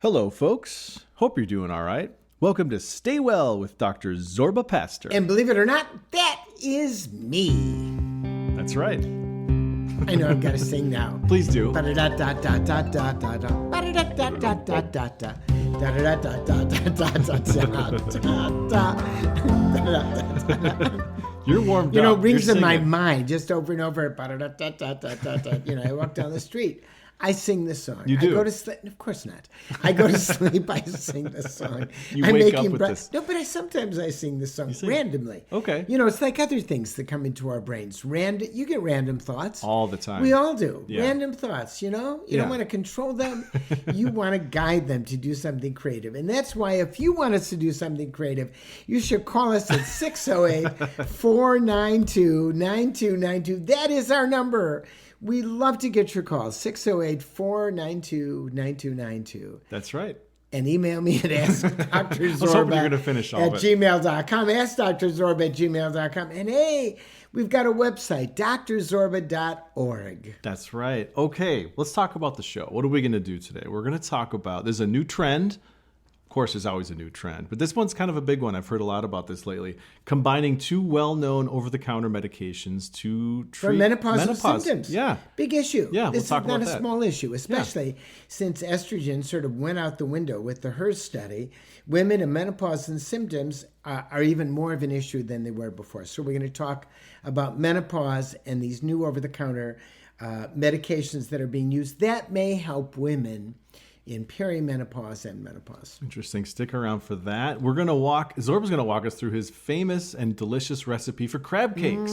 Hello, folks. Hope you're doing all right. Welcome to Stay Well with Dr. Zorba Pastor. And believe it or not, that is me. That's right. I know I've got to sing now. Please do. You're warmed up. You know, it rings You're in my singing. mind just over and over. You know, I walk down the street. I sing this song. You do? I go to sleep. Of course not. I go to sleep. I sing this song. You I'm wake making up with this. No, but sometimes I sing this song sing? randomly. Okay. You know, it's like other things that come into our brains. You get random thoughts. All the time. We all do. Yeah. Random thoughts, you know? You don't want to control them. You want to guide them to do something creative. And that's why if you want us to do something creative, you should call us at 608-492-9292. That is our number. We love to get your calls, 608-492-9292. That's right. And email me at AskDrZorba I was hoping you were going to finish all at of it. gmail.com. AskDrZorba at gmail.com. And hey, we've got a website, drzorba.org. That's right. Okay, let's talk about the show. What are we going to do today? We're going to talk about, there's a new trend. Of course, there's always a new trend, but this one's kind of a big one. I've heard a lot about this lately. Combining two well-known over-the-counter medications to treat For menopausal symptoms. Yeah. Big issue. Yeah, This we'll talk is not about a that. small issue, especially since estrogen sort of went out the window with the HERS study. Women in menopause and symptoms are even more of an issue than they were before. So we're going to talk about menopause and these new over-the-counter medications that are being used that may help women in perimenopause and menopause. Interesting. Stick around for that. Zorba's going to walk us through his famous and delicious recipe for crab cakes.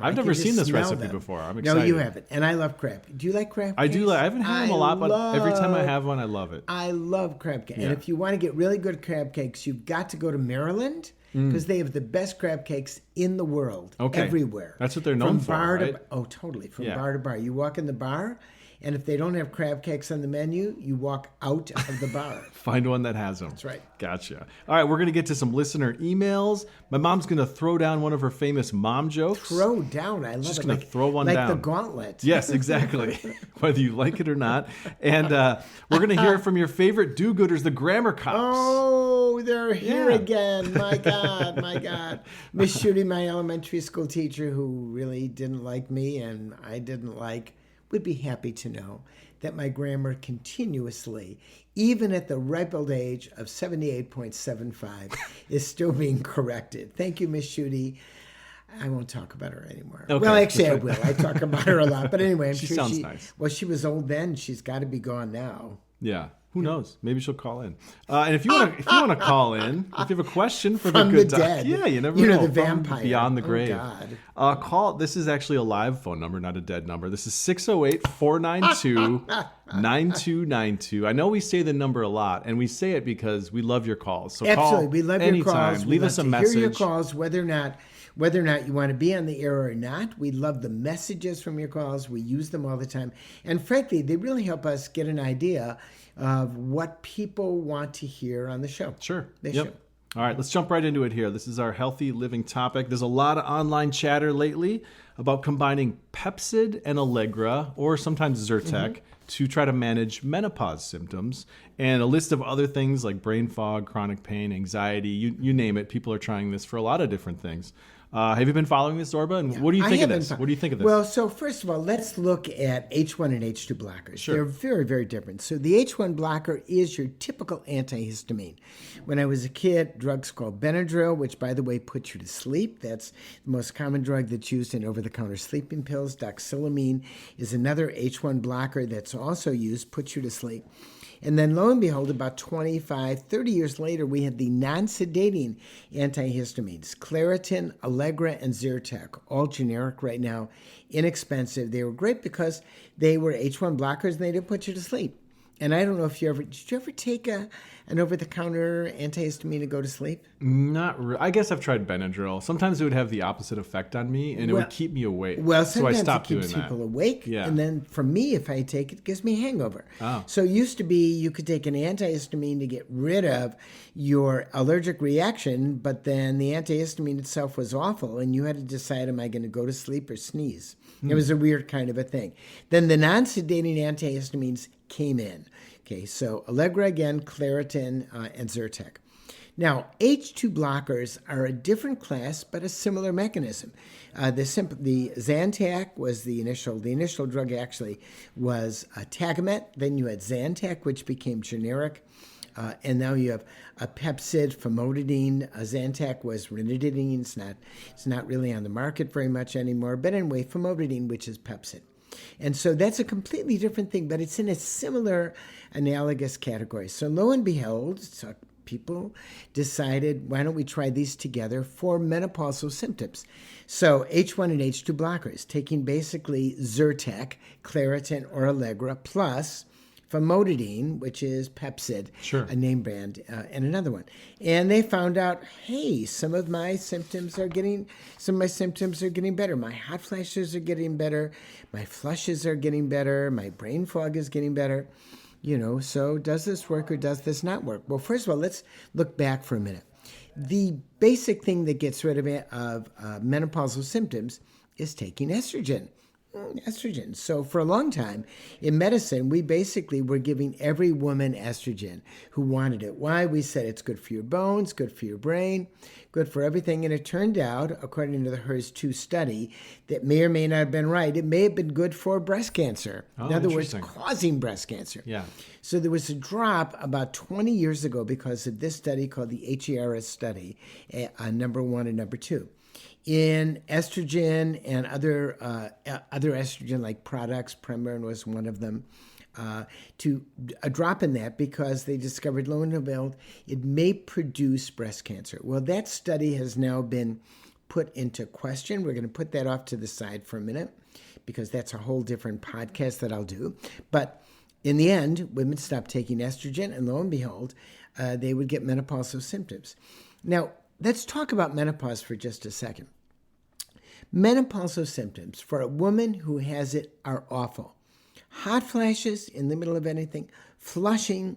I've never seen this recipe before. I'm excited. No, you haven't. And I love crab. Do you like crab cakes? I do. I haven't had them a lot, but every time I have one, I love it. I love crab cake. Yeah. And if you want to get really good crab cakes, you've got to go to Maryland because they have the best crab cakes in the world. Okay. Everywhere. That's what they're known for, right? Oh, totally. From Yeah. bar to bar. You walk in the bar, and if they don't have crab cakes on the menu, you walk out of the bar. Find one that has them. That's right. Gotcha. All right, we're going to get to some listener emails. My mom's going to throw down one of her famous mom jokes. Throw down. I love Just it. gonna throw one down. Like the gauntlet. Yes, exactly. Whether you like it or not. And we're going to hear from your favorite do-gooders, the grammar cops. Oh, they're here Yeah. again. My God, my God. Miss Shooty, my elementary school teacher who really didn't like me and I didn't like, would be happy to know that my grammar continuously, even at the ripe old age of 78.75, is still being corrected. Thank you, Miss Shooty. I won't talk about her anymore. Okay, well, actually, that's I will. I talk about her a lot. But anyway, I'm She sure sounds nice. Well, she was old then. She's got to be gone now. Yeah. Who knows? Maybe she'll call in. And if you want to call in, if you have a question for From the good the dead. yeah, you never You know, know. the From vampire. beyond the Oh, grave. God. Call. This is actually a live phone number, not a dead number. This is 608-492-9292. I know we say the number a lot, and we say it because we love your calls. So Absolutely, call we love anytime. your calls. Leave we us a love to message. Hear your calls, whether or not you want to be on the air or not. We love the messages from your calls. We use them all the time, and frankly, they really help us get an idea of what people want to hear on the show. Sure. They Yep. should. All right, let's jump right into it here. This is our healthy living topic. There's a lot of online chatter lately about combining Pepcid and Allegra, or sometimes Zyrtec, to try to manage menopause symptoms, and a list of other things like brain fog, chronic pain, anxiety, you name it. People are trying this for a lot of different things. Have you been following this, Zorba? And what do you think of this? What do you think of this? Well, so first of all, let's look at H1 and H2 blockers. Sure. They're very, very different. So the H1 blocker is your typical antihistamine. When I was a kid, drugs called Benadryl, which, by the way, puts you to sleep. That's the most common drug that's used in over-the-counter sleeping pills. Doxylamine is another H1 blocker that's also used, puts you to sleep. And then lo and behold, about 25, 30 years later, we had the non-sedating antihistamines, Claritin, Allegra, and Zyrtec, all generic right now, inexpensive. They were great because they were H1 blockers and they didn't put you to sleep. And I don't know if did you ever take an over-the-counter antihistamine to go to sleep? Not really. I guess I've tried Benadryl. Sometimes it would have the opposite effect on me, and it would keep me awake. Well, so I sometimes stopped it keeps doing that. people awake. Yeah. And then for me, if I take it, it gives me a hangover. Oh. So it used to be you could take an antihistamine to get rid of your allergic reaction, but then the antihistamine itself was awful, and you had to decide, am I going to go to sleep or sneeze? It was a weird kind of a thing. Then the non-sedating antihistamines came in. Okay, so Allegra again, Claritin, and Zyrtec. Now, H2 blockers are a different class, but a similar mechanism. The Zantac was the initial drug actually was Tagamet. Then you had Zantac, which became generic. And now you have a Pepcid, famotidine. Zantac was ranitidine. It's not really on the market very much anymore. But anyway, famotidine, which is Pepcid. And so that's a completely different thing, but it's in a similar analogous category. So lo and behold, people decided, why don't we try these together for menopausal symptoms? So H1 and H2 blockers, taking basically Zyrtec, Claritin, or Allegra, plus famotidine, which is Pepcid, Sure. a name brand, and another one. And they found out, hey, some of my symptoms are getting better. My hot flashes are getting better. My flushes are getting better. My brain fog is getting better. So does this work or does this not work? Well, first of all, let's look back for a minute. The basic thing that gets rid of menopausal symptoms is taking estrogen. So for a long time in medicine, we basically were giving every woman estrogen who wanted it. Why? We said it's good for your bones, good for your brain, good for everything. And it turned out, according to the HERS 2 study, that may or may not have been right. It may have been good for breast cancer. In other words, causing breast cancer. Yeah. So there was a drop about 20 years ago because of this study called the HERS study, number 1 and number 2. In estrogen and other estrogen-like products, Premarin was one of them, to a drop in that because they discovered, lo and behold, it may produce breast cancer. Well, that study has now been put into question. We're going to put that off to the side for a minute because that's a whole different podcast that I'll do. But in the end, women stopped taking estrogen, and lo and behold, they would get menopausal symptoms. Now, let's talk about menopause for just a second. Menopausal symptoms for a woman who has it are awful. Hot flashes in the middle of anything, flushing,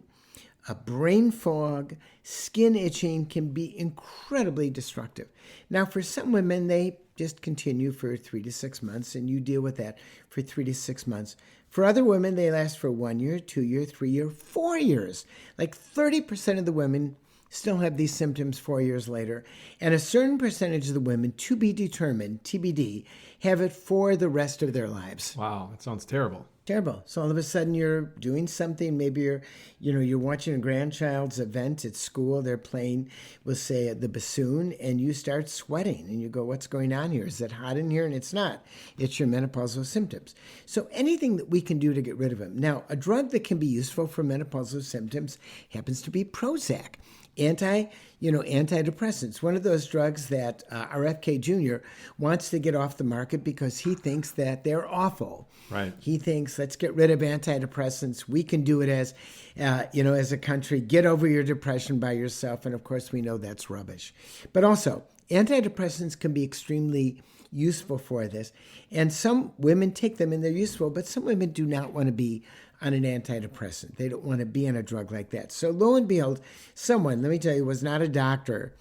a brain fog, skin itching can be incredibly destructive. Now, for some women, they just continue for 3 to 6 months, and you deal with that for 3 to 6 months. For other women, they last for 1 year, 2 years, 3 years, 4 years. Like 30% of the women still have these symptoms 4 years later. And a certain percentage of the women, to be determined, TBD, have it for the rest of their lives. Wow, that sounds terrible. Terrible. So all of a sudden you're doing something, maybe you're watching a grandchild's event at school, they're playing, we'll say, the bassoon, and you start sweating, and you go, what's going on here? Is it hot in here? And it's not. It's your menopausal symptoms. So anything that we can do to get rid of them. Now, a drug that can be useful for menopausal symptoms happens to be Prozac. Antidepressants, one of those drugs that RFK Jr. wants to get off the market because he thinks that they're awful. Right. He thinks, let's get rid of antidepressants. We can do it as a country. Get over your depression by yourself. And of course, we know that's rubbish. But also, antidepressants can be extremely useful for this. And some women take them and they're useful, but some women do not want to be on an antidepressant. They don't want to be on a drug like that. So lo and behold, someone, let me tell you, was not a doctor,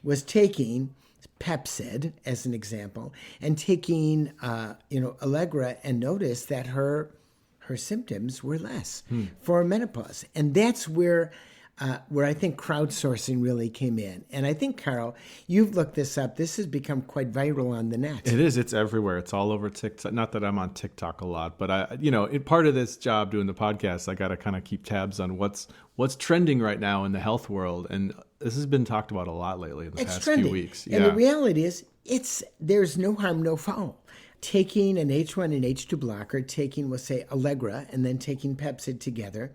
was taking Pepcid as an example and taking, Allegra, and noticed that her symptoms were less for menopause. And that's where I think crowdsourcing really came in. And I think, Carl, you've looked this up. This has become quite viral on the net. It is. It's everywhere. It's all over TikTok. Not that I'm on TikTok a lot, but part of this job doing the podcast, I got to kind of keep tabs on what's trending right now in the health world. And this has been talked about a lot lately in the past few weeks. And the reality is, there's no harm, no foul. Taking an H1 and H2 blocker, taking, we'll say, Allegra, and then taking Pepcid together,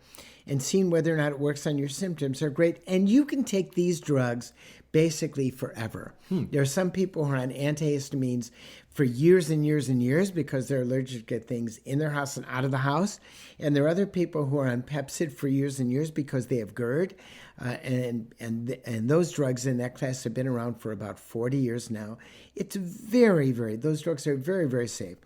and seeing whether or not it works on your symptoms are great. And you can take these drugs basically forever. There are some people who are on antihistamines for years and years and years because they're allergic to get things in their house and out of the house. And there are other people who are on Pepcid for years and years because they have GERD. And those drugs in that class have been around for about 40 years now. It's those drugs are very, very safe.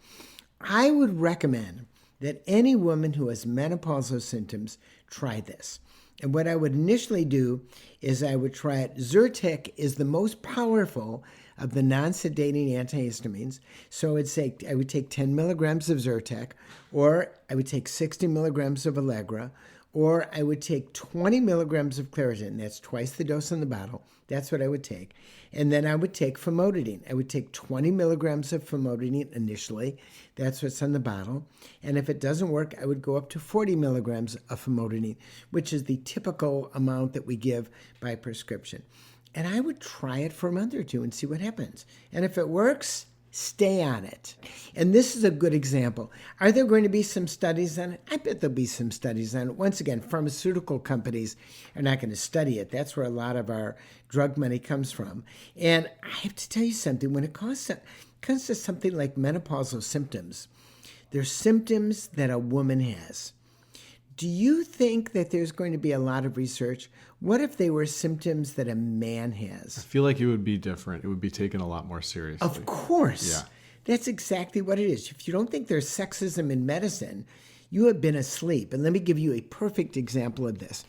I would recommend that any woman who has menopausal symptoms try this. And what I would initially do is I would try it. Zyrtec is the most powerful of the non-sedating antihistamines. So I would take 10 milligrams of Zyrtec, or I would take 60 milligrams of Allegra, or I would take 20 milligrams of Claritin. That's twice the dose in the bottle. That's what I would take. And then I would take famotidine. I would take 20 milligrams of famotidine initially. That's what's on the bottle. And if it doesn't work, I would go up to 40 milligrams of famotidine, which is the typical amount that we give by prescription. And I would try it for a month or two and see what happens. And if it works, stay on it. And this is a good example. Are there going to be some studies on it? I bet there'll be some studies on it. Once again, pharmaceutical companies are not going to study it. That's where a lot of our drug money comes from. And I have to tell you something. When it comes to something like menopausal symptoms, there's symptoms that a woman has. Do you think that there's going to be a lot of research? What if they were symptoms that a man has? I feel like it would be different. It would be taken a lot more seriously. Of course. Yeah. That's exactly what it is. If you don't think there's sexism in medicine, you have been asleep. And let me give you a perfect example of this.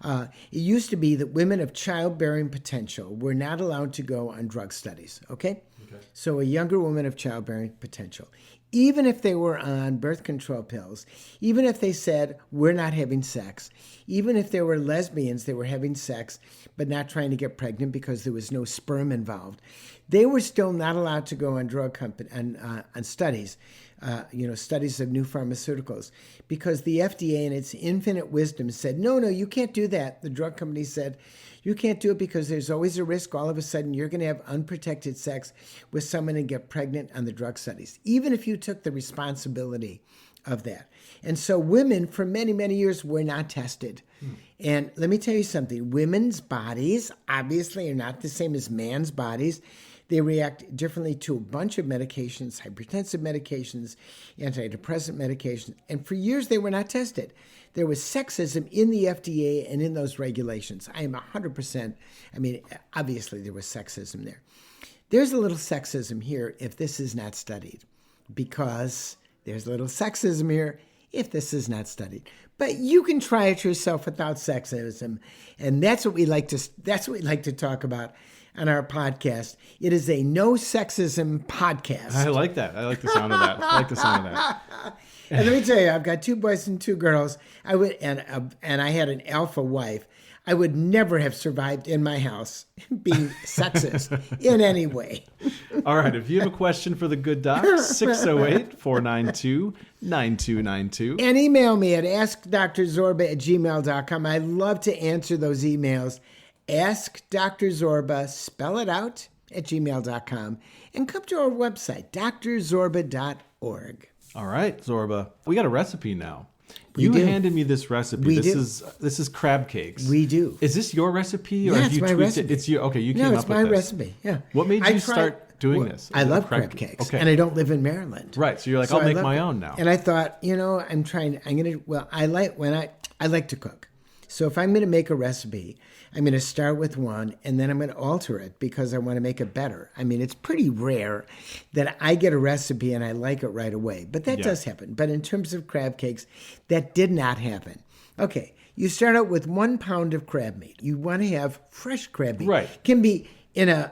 It used to be that women of childbearing potential were not allowed to go on drug studies, okay? So a younger woman of childbearing potential, even if they were on birth control pills, even if they said, we're not having sex, even if they were lesbians, they were having sex, but not trying to get pregnant because there was no sperm involved, they were still not allowed to go on on studies, studies of new pharmaceuticals, because the FDA in its infinite wisdom said, no, you can't do that. The drug company said, you can't do it because there's always a risk all of a sudden you're going to have unprotected sex with someone and get pregnant on the drug studies, even if you took the responsibility of that. And so women for many, many years were not tested. And let me tell you something. Women's bodies obviously are not the same as man's bodies. They react differently to a bunch of medications, hypertensive medications, antidepressant medications. And for years, they were not tested. There was sexism in the FDA and in those regulations. I am 100%, obviously there was sexism there. There's a little sexism here if this is not studied, because there's a little sexism here if this is not studied. But you can try it yourself without sexism. And that's what we like to talk about on our podcast. It is a no sexism podcast. I like that. I like the sound of that. And let me tell you, I've got 2 boys and 2 girls. And I had an alpha wife. I would never have survived in my house being sexist in any way. All right. If you have a question for the good doc, 608-492-9292. And email me at askdrzorba@gmail.com. I love to answer those emails. Ask Dr. Zorba, spell it out, at gmail.com. And come to our website, drzorba.org. All right, Zorba. We got a recipe now. We You do. handed me this recipe. We This do. is crab cakes. We do. Is this your recipe, or Yeah, have it's you my tweaked recipe. it? It's you. Okay, you came No, up it's with my this. recipe. Yeah. What made you start doing well, this? I love Crab crab cakes, Okay. and I don't live in Maryland. Right, so you're like, So I'll I make love my it. own now. And I thought, I like to cook. So if I'm going to make a recipe, I'm going to start with one, and then I'm going to alter it because I want to make it better. It's pretty rare that I get a recipe and I like it right away, but that does happen. But in terms of crab cakes, that did not happen. Okay, you start out with 1 pound of crab meat. You want to have fresh crab meat. Right. Can be in a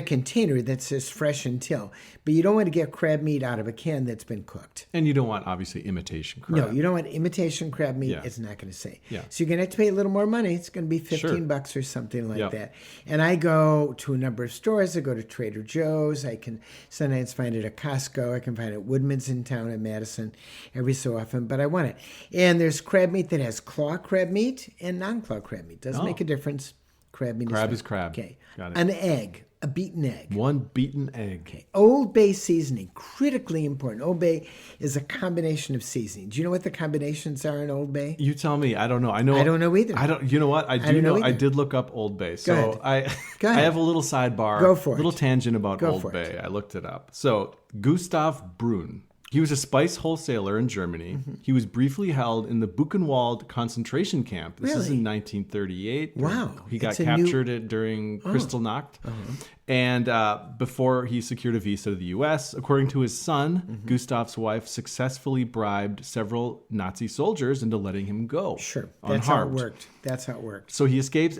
container that says fresh until, but you don't want to get crab meat out of a can that's been cooked. And you don't want, obviously, imitation crab. No, you don't want imitation crab meat. Yeah. It's not going to say. Yeah. So you're going to have to pay a little more money. It's going to be $15 or something like that. And I go to a number of stores. I go to Trader Joe's. I can sometimes find it at Costco. I can find it at Woodman's in town in Madison every so often. But I want it. And there's crab meat that has claw crab meat and non-claw crab meat. Doesn't make a difference. Crab meat is crab. Okay. Got it. An egg. A beaten egg. 1 beaten egg. Okay. Old Bay seasoning, critically important. Old Bay is a combination of seasoning. Do you know what the combinations are in Old Bay? You tell me. I don't know. I don't know either. You know what? I do don't know know. I either. did look up Old Bay. Go So ahead. I Go ahead. have a little sidebar. Go for it. Little tangent about Go Old for it. Bay. I looked it up. So Gustav Brunn. He was a spice wholesaler in Germany. Mm-hmm. He was briefly held in the Buchenwald concentration camp. This is Really? in 1938. Wow. He got It's a new- captured during Kristallnacht. And before he secured a visa to the U.S., according to his son, Gustav's wife successfully bribed several Nazi soldiers into letting him go. Sure. That's how it unharmed. worked. So he escapes.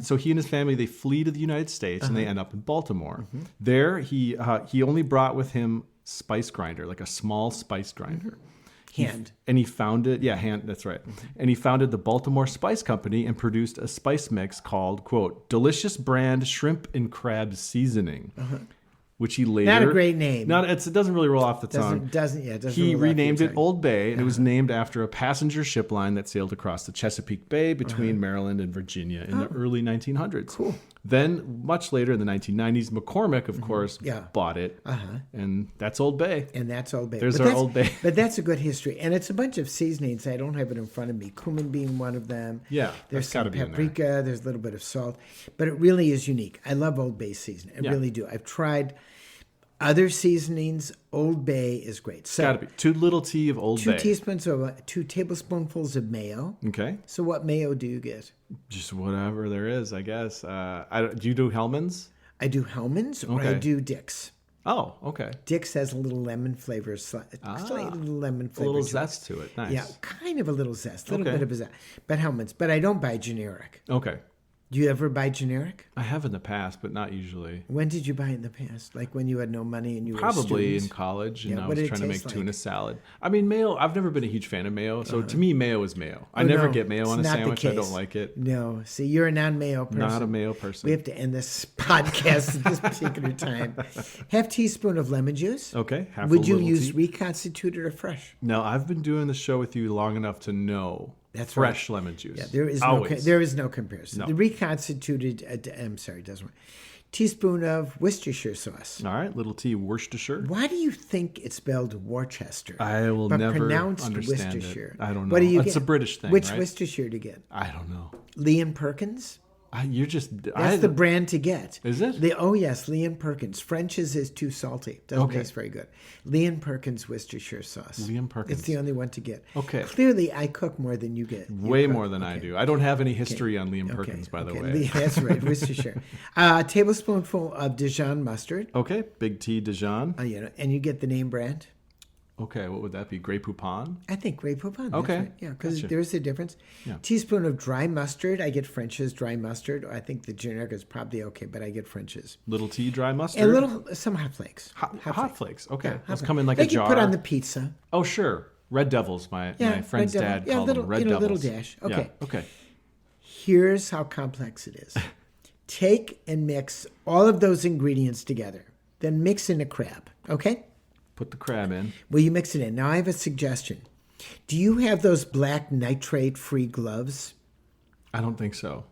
So he and his family, they flee to the United States and they end up in Baltimore. There, he only brought with him spice grinder, like a small spice grinder. Hand. He founded, hand, that's right. And he founded the Baltimore Spice Company and produced a spice mix called, quote, Delicious Brand Shrimp and Crab Seasoning, which he later... Not a great name. It doesn't really roll off the tongue. He renamed it Old Bay, and it was named after a passenger ship line that sailed across the Chesapeake Bay between Maryland and Virginia in the early 1900s. Cool. Then, much later in the 1990s, McCormick, of course, bought it, and that's Old Bay. And that's Old Bay. There's our Old Bay. But that's a good history. And it's a bunch of seasonings. I don't have it in front of me. Cumin being one of them. Yeah, there's that's gotta some be in there. paprika. There's a little bit of salt. But it really is unique. I love Old Bay seasoning. I really do. I've tried other seasonings. Old Bay is great. So Gotta be. 2 little tea of Old Bay. 2 tablespoonfuls of mayo. Okay. So what mayo do you get? Just whatever there is, I guess. Do you do Hellman's? I do Hellman's or I Okay. do Dick's. Oh, okay. Dick's has a little lemon flavor, slightly little lemon A flavor. little to it. zest to it. Nice. Yeah, kind of a little zest, a little Okay. bit of a zest. But Hellman's. But I don't buy generic. Okay. Do you ever buy generic? I have in the past, but not usually. When did you buy it in the past? Like when you had no money and you were a Probably in student? college, and Yeah, I what was did it trying to make taste like? tuna salad. I mean, mayo, I've never been a huge fan of mayo, so to me, mayo is mayo. I never no, get mayo on a it's not the sandwich. I don't case. like it. No. See, you're a non-mayo person. Not a mayo person. We have to end this podcast at this particular time. Half teaspoon of lemon juice. Okay. Half Would a you little use tea. reconstituted or fresh? No, I've been doing the show with you long enough to know That's fresh lemon juice. Yeah, there is Always. there is no comparison. No. The reconstituted, I'm sorry, it doesn't work. Teaspoon of Worcestershire sauce. All right, little tea Worcestershire. Why do you think it's spelled Worcester? I will but never pronounced understand Worcestershire? it. I don't know. What do you It's get? a British thing, Which right? Worcestershire to get? I don't know. Lee and Perkins? You're just... That's the brand to get. Is it? Oh, yes, Lee and Perkins. French's is too salty. Doesn't Okay. taste very good. Lee and Perkins Worcestershire sauce. Lee and Perkins. It's the only one to get. Okay. Clearly, I cook more than you get. Way more than I do. I don't have any history on Liam Perkins, by the way. That's right, Worcestershire. A tablespoonful of Dijon mustard. Okay, Big T Dijon. And you get the name brand. Okay, what would that be? Grey Poupon? I think Grey Poupon. That's Okay, right. Yeah, because gotcha. there's a difference. Yeah. Teaspoon of dry mustard. I get French's dry mustard. I think the generic is probably okay, but I get French's. Little T dry mustard? And some hot flakes. Hot flakes. Okay. Yeah, hot Those flakes. come in like they a jar. Can put on the pizza. Oh, sure. Red Devils. My friend's Red Devil. dad Yeah, called little, them Red little Devils. dash. Yeah, Okay. okay. Here's how complex it is. Take and mix all of those ingredients together. Then mix in a crab. Okay? Put the crab in. Well, you mix it in. Now I have a suggestion. Do you have those black nitrate-free gloves I don't think so.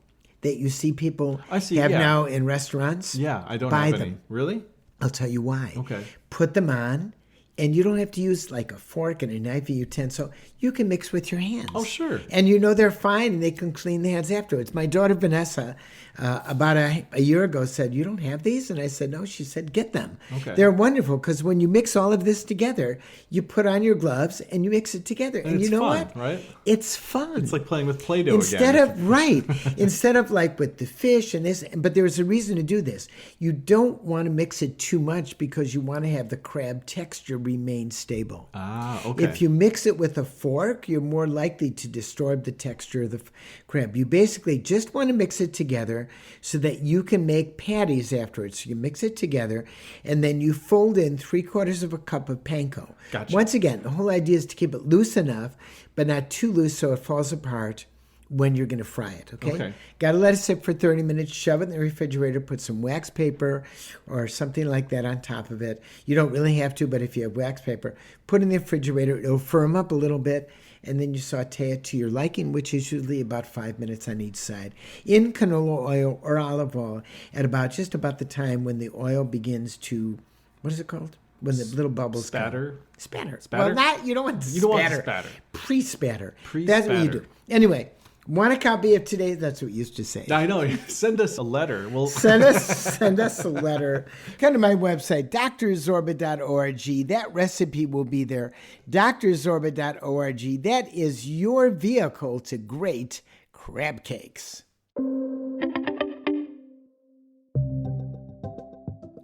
that you see people I see, have yeah. now in restaurants? Yeah, I don't Buy have them. any. Really? I'll tell you why. Okay. Put them on, and you don't have to use like a fork and a knife or utensil. You can mix with your hands. Oh, sure. And they're fine, and they can clean the hands afterwards. My daughter Vanessa, about a year ago, said, "You don't have these?" And I said, "No." She said, "Get them. Okay. They're wonderful because when you mix all of this together, you put on your gloves and you mix it together. And it's you know fun, what? right? It's fun. It's like playing with Play-Doh Instead again. instead of like with the fish and this, but there's a reason to do this. You don't want to mix it too much because you want to have the crab texture remain stable. Ah, okay. If you mix it with a fork, you're more likely to disturb the texture of the crab. You basically just want to mix it together so that you can make patties afterwards. So you mix it together, and then you fold in 3/4 of a cup of panko. Gotcha. Once again, the whole idea is to keep it loose enough, but not too loose so it falls apart when you're going to fry it, okay? Okay. Got to let it sit for 30 minutes, shove it in the refrigerator, put some wax paper or something like that on top of it. You don't really have to, but if you have wax paper, put it in the refrigerator. It'll firm up a little bit, and then you saute it to your liking, which is usually about 5 minutes on each side, in canola oil or olive oil at just about the time when the oil begins to, what is it called? When the little bubbles Spatter? come. Spatter. Spatter? Well, you don't want to spatter. You don't want to spatter. Pre-spatter. Pre-spatter. That's what you do. Anyway, want a copy of today? That's what you used to say. I know. Send us a letter. We'll Send us a letter. Come to my website, drzorba.org. That recipe will be there, drzorba.org. That is your vehicle to great crab cakes.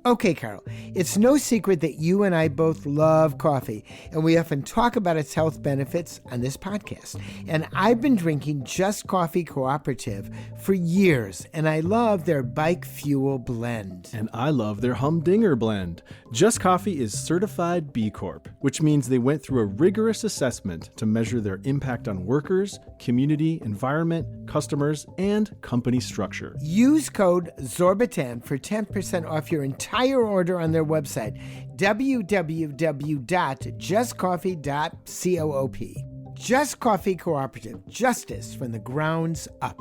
Okay, Carl, it's no secret that you and I both love coffee, and we often talk about its health benefits on this podcast. And I've been drinking Just Coffee Cooperative for years, and I love their Bike Fuel blend. And I love their Humdinger blend. Just Coffee is certified B Corp, which means they went through a rigorous assessment to measure their impact on workers, community, environment, customers, and company structure. Use code ZORBA10 for 10% off your entire order on their website, www.justcoffee.coop. Just Coffee Cooperative, justice from the grounds up.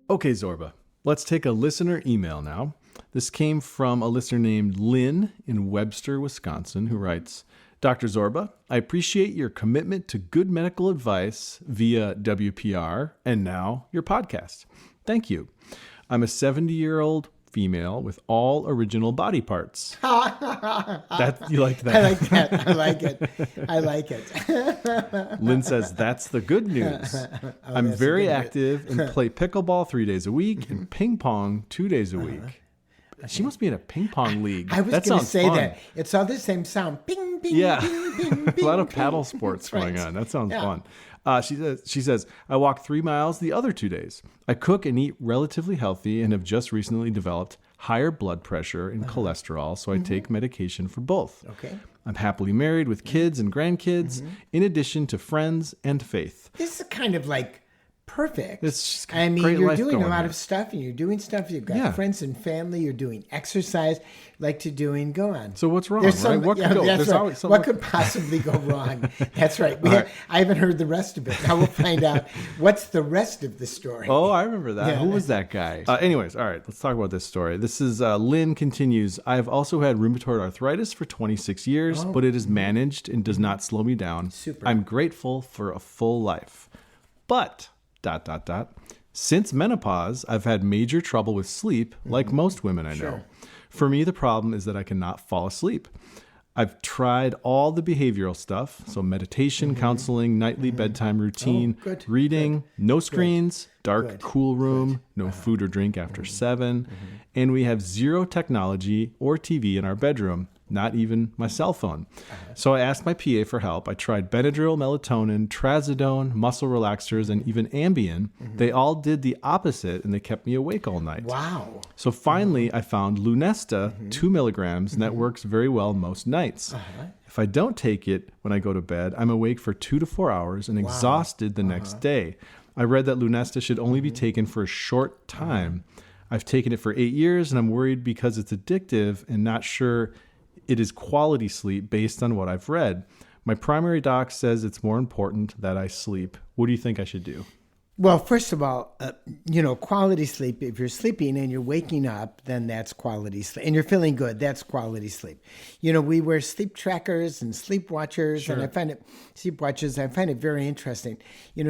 Okay, Zorba, let's take a listener email now. This came from a listener named Lynn in Webster, Wisconsin, who writes, Dr. Zorba, I appreciate your commitment to good medical advice via WPR and now your podcast. Thank you. I'm a 70-year-old female with all original body parts. You like that? I like that. I like it. I like it. Lynn says, that's the good news. I'm very active and play pickleball 3 days a week and ping pong 2 days a week. She must be in a ping pong league. I was going to say that. It's all the same sound. Ping, ping, yeah. ping, ping, ping. A lot of paddle sports going on. That sounds fun. She says, I walk 3 miles the other 2 days. I cook and eat relatively healthy and have just recently developed higher blood pressure and cholesterol, so I take medication for both. Okay. I'm happily married with kids and grandkids, in addition to friends and faith. This is kind of like perfect. It's just I mean, great you're life doing a going lot here. of stuff, and you're doing stuff. You've got friends and family. You're doing exercise, like to doing. Go on. So what's wrong? There's Right? What could go? That's There's right. always something. What could possibly go wrong? That's right. I haven't heard the rest of it. Now we'll find out what's the rest of the story. Oh, I remember that. Yeah. Who was that guy? Anyways, all right, let's talk about this story. This is Lynn continues. I've also had rheumatoid arthritis for 26 years, but it is managed and does not slow me down. Super. I'm grateful for a full life. But, ... Since menopause, I've had major trouble with sleep, like most women I know. For me, the problem is that I cannot fall asleep. I've tried all the behavioral stuff, so meditation, counseling, nightly bedtime routine, reading, no screens, dark, cool room, no food or drink after 7, and we have zero technology or TV in our bedroom, not even my cell phone. So I asked my PA for help. I tried Benadryl, melatonin, trazodone, muscle relaxers, and even Ambien. They all did the opposite, and they kept me awake all night. Wow. So finally, I found Lunesta, 2 milligrams, and that works very well most nights. If I don't take it when I go to bed, I'm awake for 2 to 4 hours and exhausted the next day. I read that Lunesta should only be taken for a short time. I've taken it for 8 years, and I'm worried because it's addictive and not sure it is quality sleep based on what I've read. My primary doc says it's more important that I sleep. What do you think I should do? Well, first of all, quality sleep, if you're sleeping and you're waking up, then that's quality sleep. And you're feeling good, that's quality sleep. We wear sleep trackers and sleep watchers, and I find it very interesting.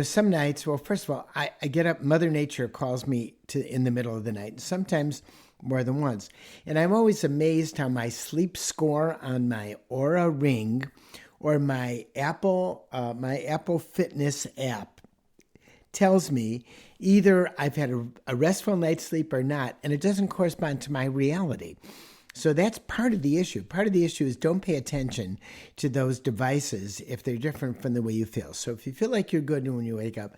Some nights, well, first of all, I get up, Mother Nature calls me in the middle of the night, and sometimes more than once. And I'm always amazed how my sleep score on my Aura Ring or my Apple Fitness app tells me either I've had a restful night's sleep or not, and it doesn't correspond to my reality. So that's part of the issue. Part of the issue is don't pay attention to those devices if they're different from the way you feel. So if you feel like you're good when you wake up,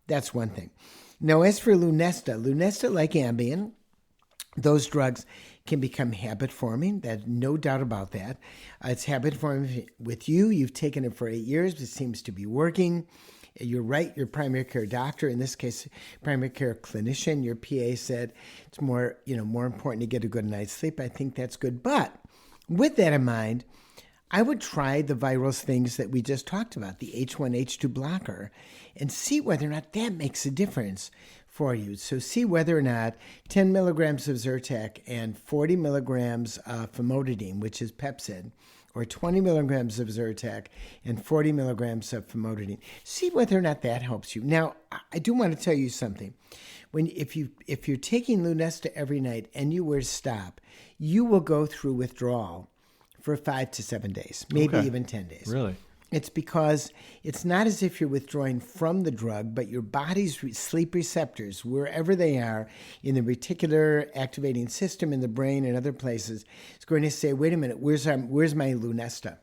that's one thing. Now, as for Lunesta, like Ambien, those drugs can become habit-forming. There's no doubt about that. It's habit-forming with you. You've taken it for 8 years. It seems to be working. You're right. Your primary care doctor, in this case, primary care clinician, your PA said it's more important to get a good night's sleep. I think that's good. But with that in mind, I would try the viral things that we just talked about, the H1, H2 blocker, and see whether or not that makes a difference for you. So see whether or not 10 milligrams of Zyrtec and 40 milligrams of famotidine, which is Pepcid, or 20 milligrams of Zyrtec and 40 milligrams of famotidine. See whether or not that helps you. Now, I do want to tell you something. If you're taking Lunesta every night and you were to stop, you will go through withdrawal for 5 to 7 days, maybe even 10 days. Really? It's because it's not as if you're withdrawing from the drug, but your body's sleep receptors, wherever they are in the reticular activating system in the brain and other places, is going to say, wait a minute, where's my Lunesta?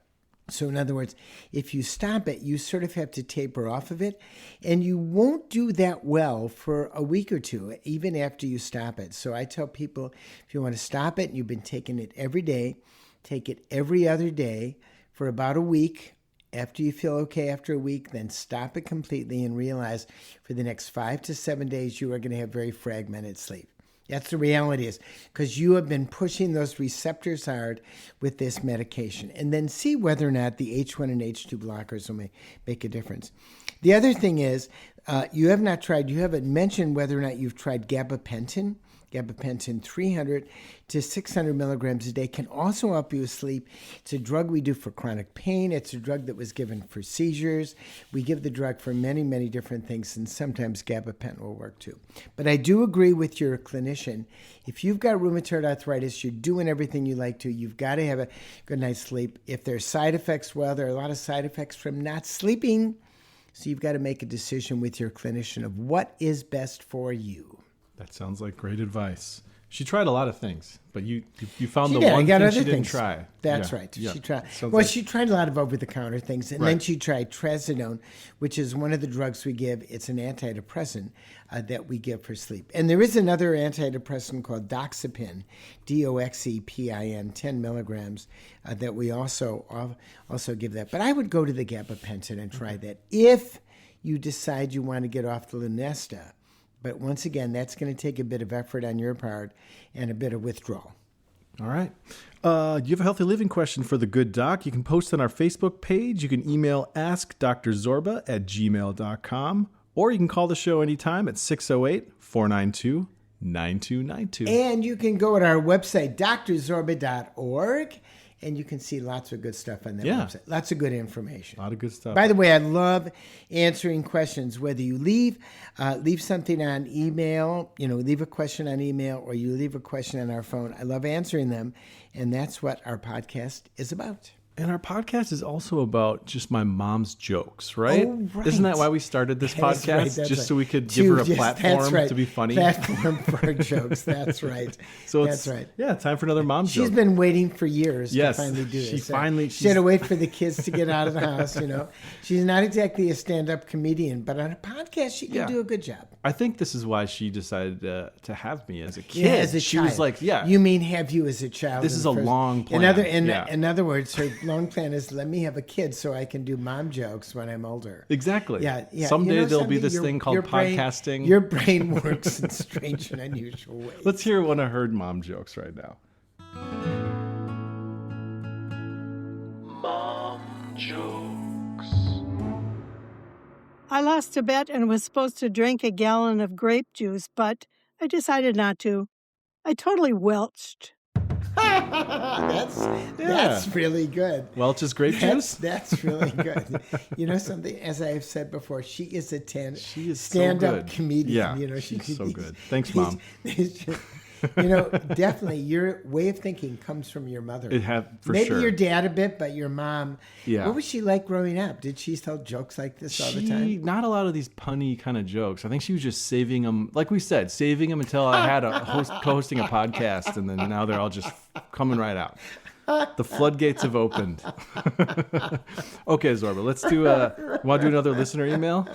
So in other words, if you stop it, you sort of have to taper off of it, and you won't do that well for a week or two, even after you stop it. So I tell people, if you want to stop it and you've been taking it every day, take it every other day for about a week. After you feel okay after a week, then stop it completely and realize for the next 5 to 7 days, you are going to have very fragmented sleep. That's the reality is because you have been pushing those receptors hard with this medication. And then see whether or not the H1 and H2 blockers will make a difference. The other thing is you haven't mentioned whether or not you've tried gabapentin. Gabapentin 300 to 600 milligrams a day can also help you with sleep. It's a drug we do for chronic pain. It's a drug that was given for seizures. We give the drug for many, many different things, and sometimes gabapentin will work too. But I do agree with your clinician. If you've got rheumatoid arthritis, you're doing everything you like to, you've got to have a good night's sleep. If there's side effects, well, there are a lot of side effects from not sleeping. So you've got to make a decision with your clinician of what is best for you. That sounds like great advice. She tried a lot of things, but you found She the did. one I got thing other she didn't things. try. That's Yeah, right. yeah. She tried. Sounds Well, like- she tried a lot of over-the-counter things, and then she tried trazodone, which is one of the drugs we give. It's an antidepressant that we give for sleep. And there is another antidepressant called doxepin, Doxepin, 10 milligrams, that we also give that. But I would go to the gabapentin and try that if you decide you want to get off the Lunesta. But once again, that's going to take a bit of effort on your part and a bit of withdrawal. All right. Do you have a healthy living question for the good doc? You can post on our Facebook page. You can email askdrzorba@gmail.com, or you can call the show anytime at 608-492-9292. And you can go to our website, drzorba.org, and you can see lots of good stuff on that website. Lots of good information. A lot of good stuff. By the way, I love answering questions, whether you leave something on email, leave a question on email, or you leave a question on our phone. I love answering them, and that's what our podcast is about. And our podcast is also about just my mom's jokes, right? Oh, right. Isn't that why we started this That's podcast? right, that's just so right. we could give her a platform to be funny? Platform for her jokes. That's right. So that's right. Yeah, time for another mom joke. She's been waiting for years Yes, to finally do this. she had to wait for the kids to get out of the house, She's not exactly a stand-up comedian, but on a podcast, she can do a good job. I think this is why she decided to have me as a kid. Yeah, as a she child. was like, You mean have you as a child? This is a long plan. In other words, her long plan is let me have a kid so I can do mom jokes when I'm older. Exactly. Yeah. Someday there'll be this thing called podcasting. Your brain works in strange and unusual ways. Let's hear one of her mom jokes right now. Mom jokes. I lost a bet and was supposed to drink a gallon of grape juice, but I decided not to. I totally welched. That's really good. Welch's grape juice? That's really good. You know something? As I have said before, she is a She is stand-up so good. comedian. Yeah, she's so good. Thanks, Mom. Definitely your way of thinking comes from your mother. It had for Maybe sure. your dad a bit, but your mom. Yeah. What was she like growing up? Did she tell jokes like this all the time? Not a lot of these punny kind of jokes. I think she was just saving them, like we said, saving them until I had co-hosting a podcast, and then now they're all just coming right out. The floodgates have opened. Okay, Zorba, let's do. Want to do another listener email?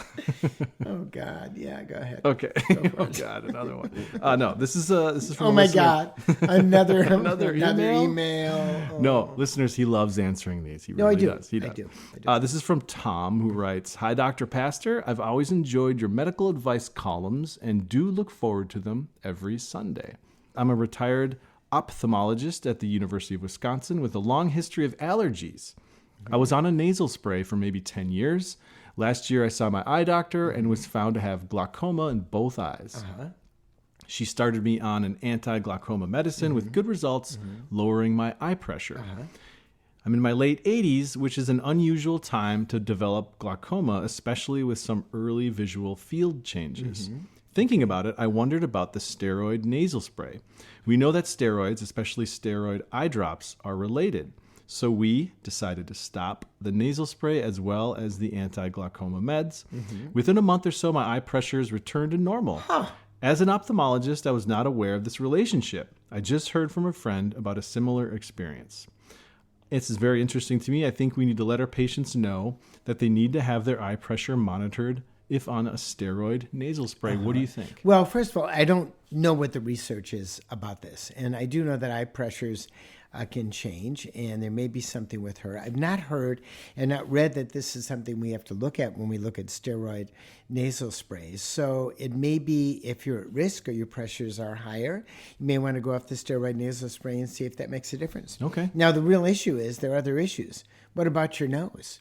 Oh God, yeah, go ahead. Okay. Oh God, another one. No, this is from. Oh a my listener. God, another email? email. Oh. No, listeners, he loves answering these. He really does. He does. I do. This is from Tom, who writes, "Hi, Dr. Pastor. I've always enjoyed your medical advice columns and do look forward to them every Sunday. I'm a retired ophthalmologist at the University of Wisconsin with a long history of allergies. I was on a nasal spray for maybe 10 years. Last year, I saw my eye doctor and was found to have glaucoma in both eyes. She started me on an anti-glaucoma medicine with good results, lowering my eye pressure. I'm in my late 80s, which is an unusual time to develop glaucoma, especially with some early visual field changes. Thinking about it, I wondered about the steroid nasal spray. We know that steroids, especially steroid eye drops, are related. So we decided to stop the nasal spray as well as the anti-glaucoma meds. Within a month or so, my eye pressures returned to normal. As an ophthalmologist, I was not aware of this relationship. I just heard from a friend about a similar experience. This is very interesting to me. I think we need to let our patients know that they need to have their eye pressure monitored if on a steroid nasal spray. What do you think? Well, first of all, I don't know what the research is about this. And I do know that eye pressures can change, and there may be something with her. I've not heard and not read that this is something we have to look at when we look at steroid nasal sprays. So it may be if you're at risk or your pressures are higher, you may want to go off the steroid nasal spray and see if that makes a difference. Okay. Now, the real issue is there are other issues. What about your nose?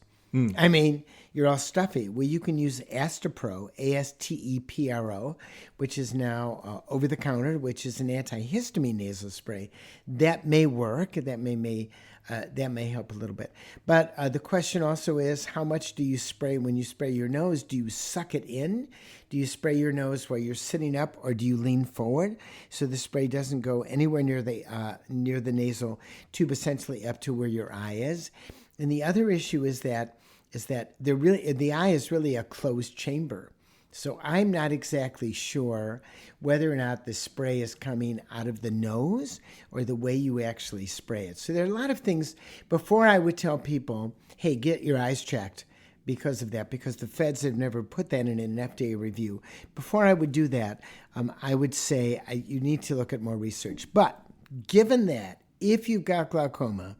I mean, you're all stuffy. Well, you can use Astepro, Astepro, which is now over the counter, which is an antihistamine nasal spray. That may work. That may help a little bit. But the question also is, how much do you spray when you spray your nose? Do you suck it in? Do you spray your nose while you're sitting up, or do you lean forward so the spray doesn't go anywhere near the nasal tube, essentially up to where your eye is? And the other issue is that the eye is really a closed chamber. So I'm not exactly sure whether or not the spray is coming out of the nose or the way you actually spray it. So there are a lot of things. Before I would tell people, hey, get your eyes checked because of that, because the feds have never put that in an FDA review. Before I would do that, I would say you need to look at more research. But given that, if you've got glaucoma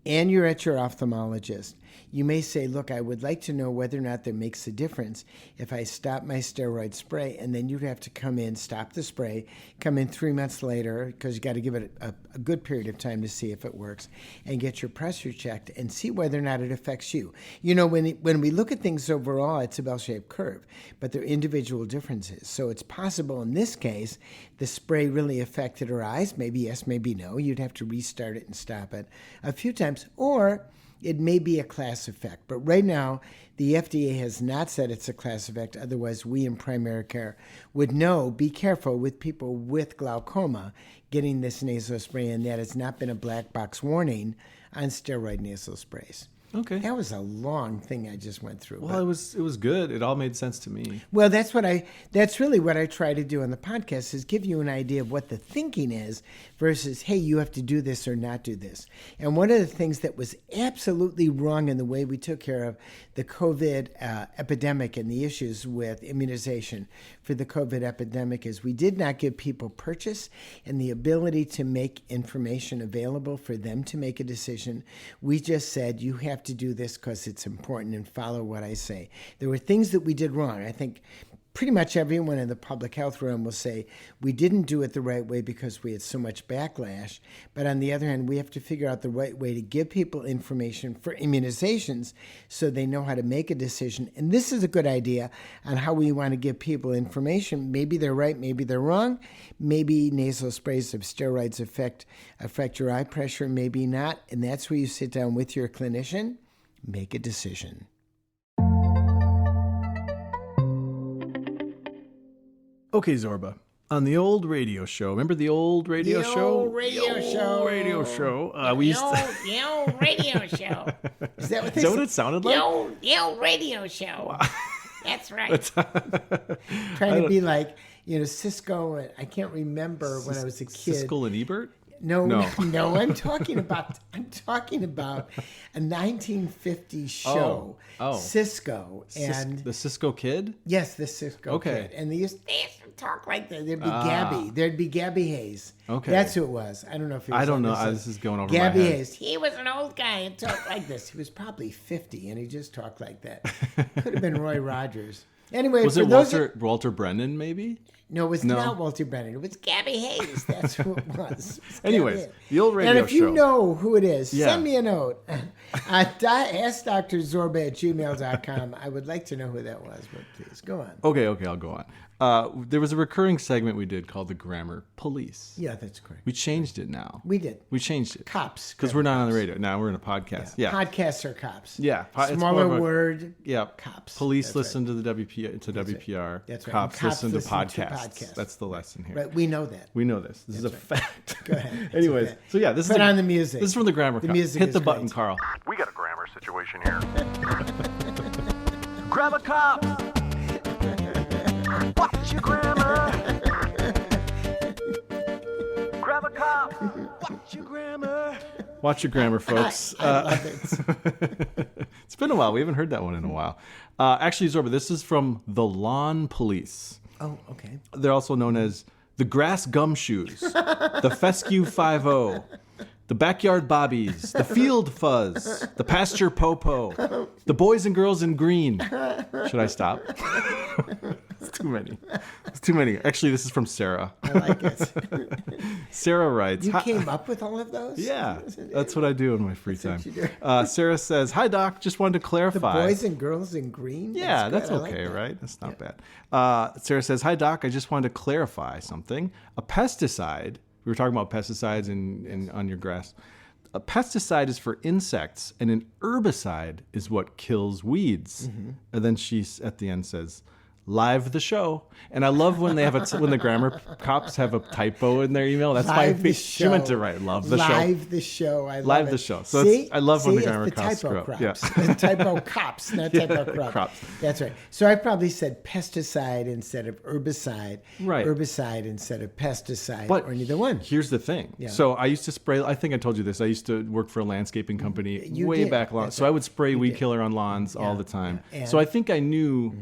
and you're at your ophthalmologist, you may say, look, I would like to know whether or not that makes a difference if I stop my steroid spray, and then you'd have to come in, stop the spray, come in 3 months later, because you got to give it a good period of time to see if it works, and get your pressure checked and see whether or not it affects you. You know, when we look at things overall, it's a bell-shaped curve, but there are individual differences. So it's possible in this case, the spray really affected her eyes. Maybe yes, maybe no. You'd have to restart it and stop it a few times, or it may be a class effect. But right now, the FDA has not said it's a class effect. Otherwise, we in primary care would know, be careful with people with glaucoma getting this nasal spray, and that has not been a black box warning on steroid nasal sprays. Okay. That was a long thing I just went through. Well, it was good. It all made sense to me. Well, that's really what I try to do on the podcast, is give you an idea of what the thinking is versus, hey, you have to do this or not do this. And one of the things that was absolutely wrong in the way we took care of the COVID epidemic and the issues with immunization for the COVID epidemic is we did not give people purchase and the ability to make information available for them to make a decision. We just said, you have to do this because it's important and follow what I say. There were things that we did wrong. I think pretty much everyone in the public health realm will say we didn't do it the right way because we had so much backlash. But on the other hand, we have to figure out the right way to give people information for immunizations so they know how to make a decision. And this is a good idea on how we want to give people information. Maybe they're right, maybe they're wrong. Maybe nasal sprays of steroids affect your eye pressure, maybe not. And that's where you sit down with your clinician, make a decision. Okay, Zorba. On the old radio show, remember the old radio show? Old radio show. Radio show. We used to... The old radio show. Is that what Is that what it sounded like? The old radio show. That's right. Trying to be like, Cisco, and I can't remember when I was a kid. Siskel and Ebert? No. I'm talking about a 1950s show. Oh. Cisco and the Cisco Kid? yes, the Cisco Okay. Kid. And they used to talk like that. There'd be Gabby. There'd be Gabby Hayes. Okay. That's who it was. I don't know if he was I don't on know. this. This is going over Gabby my head. Hayes. He was an old guy and talked like this. He was probably 50 and he just talked like that. Could have been Roy Rogers. Anyway, Was for it those Walter Brennan, maybe? No, it was not Walter Brennan. It was Gabby Hayes. That's who it was. It was Gabby Anyways, Hayes. the old radio And if you show. know who it is, Yeah. send me a note. Ask Dr. Zorba at gmail.com. I would like to know who that was, but please go on. Okay, I'll go on. There was a recurring segment we did called the Grammar Police. Yeah, that's correct. We changed it now. We did. We changed it. Cops. Because we're not on the radio. Now we're in a podcast. Yeah. Podcasts are cops. Yeah. It's Smaller more of a- word. Yeah. Cops. Police That's listen to the WPR. That's right. Cops, Cops listen to listen to podcasts. podcasts. That's the lesson here. Right. We know that. We know this. This is a fact. Go ahead. It's Anyways, okay. so yeah, this Put is on the music. This is from the Grammar. The Cops. music Hit is the button, great. Carl. We got a grammar situation here. Grab a cop. Watch your grammar. Grab a cop. Watch your grammar. Watch your grammar, folks. I love it. It's been a while. We haven't heard that one in a while. Actually, Zorba, this is from the Lawn Police. Oh, okay. They're also known as the Grass Gumshoes, the Fescue 5-0, the Backyard Bobbies, the Field Fuzz, the Pasture Popo, the Boys and Girls in Green. Should I stop? It's too many. It's too many. Actually, this is from Sarah. I like it. Sarah writes. You "Hi-" came up with all of those? Yeah, that's what I do in my free time. what you do. Sarah says, "Hi, Doc. Just wanted to The clarify." boys and girls in green? Yeah, that's good. I like okay, that. right? That's not bad. Sarah says, "Hi, Doc. I just wanted to clarify something. A pesticide. We were talking about pesticides on your grass. A pesticide is for insects, and an herbicide is what kills weeds." Mm-hmm. And then she at the end says, "Live the show." And I love when they have when the grammar cops have a typo in their email. That's why Live the she meant to show. write "love the show." Live the show. I love Live it. the show. So See? I love when the See, grammar it's the cops typo screw up. Yeah. crops. The typo cops, not typo crops. crops. That's right. So I probably said pesticide instead of herbicide. Right. Herbicide instead of pesticide, But or neither one. Here's the thing. So I used to spray. I think I told you this. I used to work for a landscaping company You way did. back long. That's So I right. would spray weed killer on lawns all the time. Yeah. So I think I knew.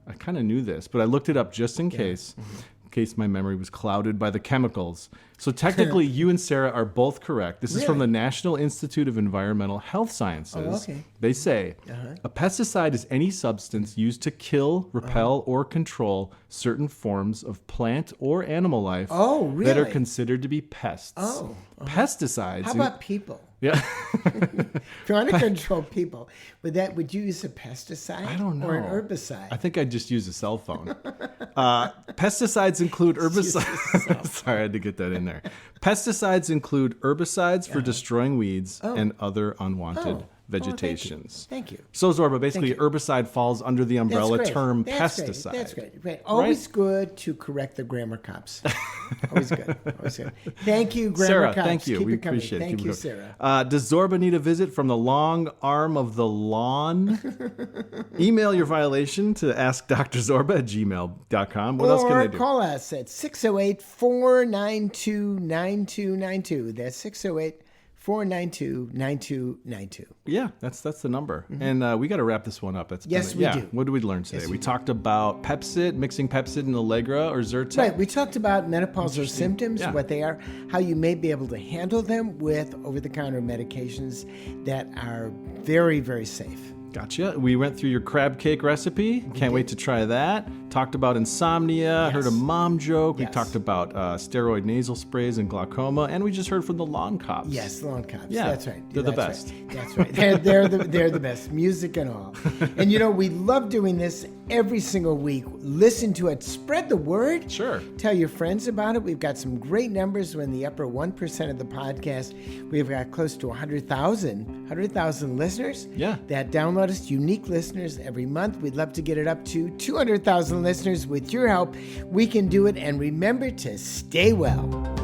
I kind of knew this, but I looked it up just in case. In case my memory was clouded by the chemicals. So technically, you and Sarah are both correct. This is from the National Institute of Environmental Health Sciences. Oh, okay. They say a pesticide is any substance used to kill, repel, or control certain forms of plant or animal life that are really? considered to be pests. Oh, Pesticides. How about people? Yeah. If you want to control people, would you use a pesticide? I don't know. Or an herbicide? I think I'd just use a cell phone. Pesticides include herbicides. Sorry, I had to get that in there. Pesticides include herbicides for destroying weeds and other unwanted vegetations. Thank you. So, Zorba, basically, herbicide falls under the umbrella That's great. term That's pesticide. Great. That's great. Right. Always good to correct the grammar cops. Always good. Always good. Thank you, grammar Sarah, cops. thank you. Keep We it coming. appreciate it. Thank Keep you, it going. Sarah. Does Zorba need a visit from the long arm of the lawn? Email your violation to askdrzorba@gmail.com. What else can they do? Or call us at 608-492-9292. That's 608-492-9292. Yeah, that's the number. And we got to wrap this one up. Yes, we do. What did we learn today? We talked about Pepcid, mixing Pepcid and Allegra or Zyrtec. Right, we talked about menopausal symptoms, Yeah. what they are, how you may be able to handle them with over-the-counter medications that are very, very safe. Gotcha. We went through your crab cake recipe. Can't wait to try that. Talked about insomnia. Yes. Heard a mom joke. We Yes. talked about steroid nasal sprays and glaucoma. And we just heard from the lawn cops. Yes, lawn cops. Yeah, That's right. they're the That's best. right. That's right. They're the best. Music and all. And we love doing this every single week. Listen to it. Spread the word. Sure. Tell your friends about it. We've got some great numbers. We're in the upper 1% of the podcast. We've got close to 100,000 listeners. Yeah. That download us, unique listeners every month. We'd love to get it up to 200,000 listeners. With your help, we can do it. And remember to stay well.